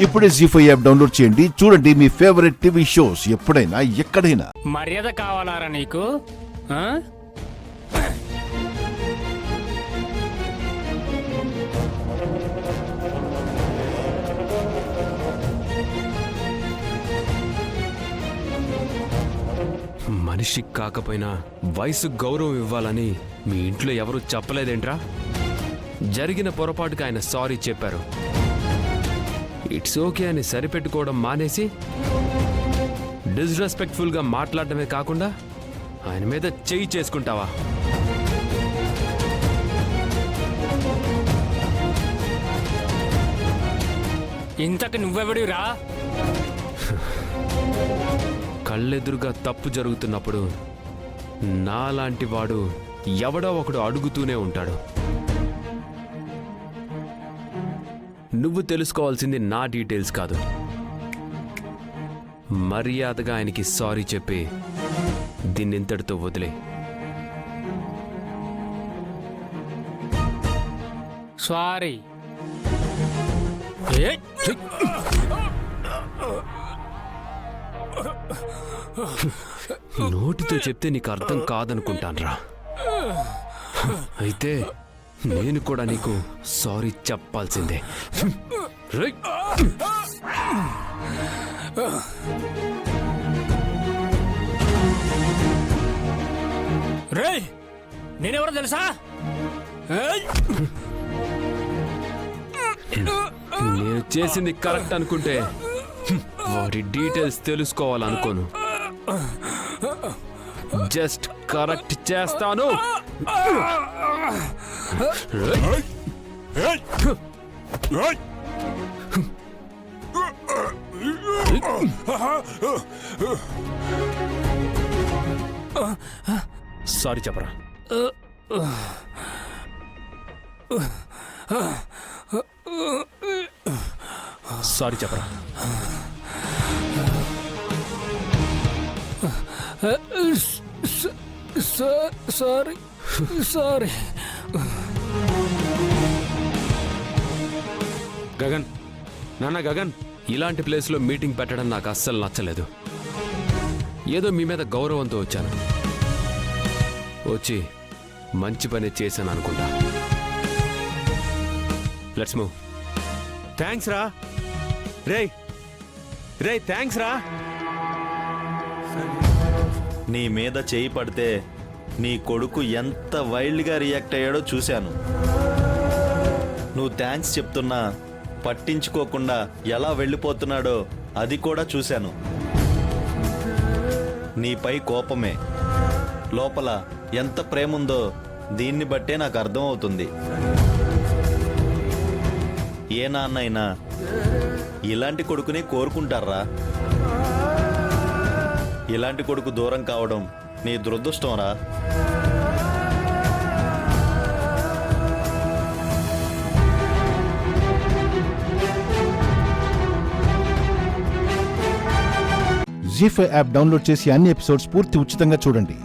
ఇప్పుడే జీ5 app download చేయండి. చూడండి మీ ఫేవరెట్ టీవీ షోస్ ఎప్పుడైనా ఎక్కడైనా. మర్యాద కావాలారా నీకు? మనిషి కాకపోయినా వయసు గౌరవం ఇవ్వాలని మీ ఇంట్లో ఎవరూ చెప్పలేదేంట్రా? జరిగిన పొరపాటుకి ఆయన సారీ చెప్పారు. ఇట్స్ ఓకే అని సరిపెట్టుకోవడం మానేసి డిస్రెస్పెక్ట్ఫుల్గా మాట్లాడటమే కాకుండా ఆయన మీద చెయ్యి చేసుకుంటావా? ఇంతకు నువ్వెవడిరా? కళ్ళెదురుగా తప్పు జరుగుతున్నప్పుడు నాలాంటి వాడు ఎవడో ఒకడు అడుగుతూనే ఉంటాడు. నువ్వు తెలుసుకోవాల్సింది నా డీటెయిల్స్ కాదు. మర్యాదగా ఆయనకి సారీ చెప్పి దీన్నింతటితో వదిలే. సారీ. నోటితో చెప్తే నీకు అర్థం కాదనుకుంటాన్రా. అయితే నేను కూడా నీకు సారీ చెప్పాల్సిందే. రేయ్, నేనెవరో తెలుసా? నేను చేసింది కరెక్ట్ అనుకుంటే వాడి డీటెయిల్స్ తెలుసుకోవాలనుకోను. జస్ట్ కరెక్ట్ చేస్తాను. సారీ చెప్పరా. సారీ చెప్పరా. Sorry sorry. గగన్, నాన్న గగన్, ఇలాంటి ప్లేస్లో మీటింగ్ పెట్టడం నాకు అస్సలు నచ్చలేదు. ఏదో మీ మీద గౌరవంతో వచ్చాను. వచ్చి మంచి పని చేశాను అనుకుంటా. Let's move. థ్యాంక్స్ రా. రే థ్యాంక్స్ రా. నీ మీద చేయి పడితే నీ కొడుకు ఎంత వైల్డ్గా రియాక్ట్ అయ్యాడో చూశాను. నువ్వు థ్యాంక్స్ చెప్తున్నా పట్టించుకోకుండా ఎలా వెళ్ళిపోతున్నాడో అది కూడా చూశాను. నీపై కోపమే, లోపల ఎంత ప్రేముందో దీన్ని బట్టే నాకు అర్థమవుతుంది. ఏ నాన్నైనా ఇలాంటి కొడుకుని కోరుకుంటారా? ఇలాంటి కొడుకు దూరం కావడం నీ దురదృష్టం రా. జీ5 యాప్ డౌన్లోడ్ చేసి అన్ని ఎపిసోడ్స్ పూర్తి ఉచితంగా చూడండి.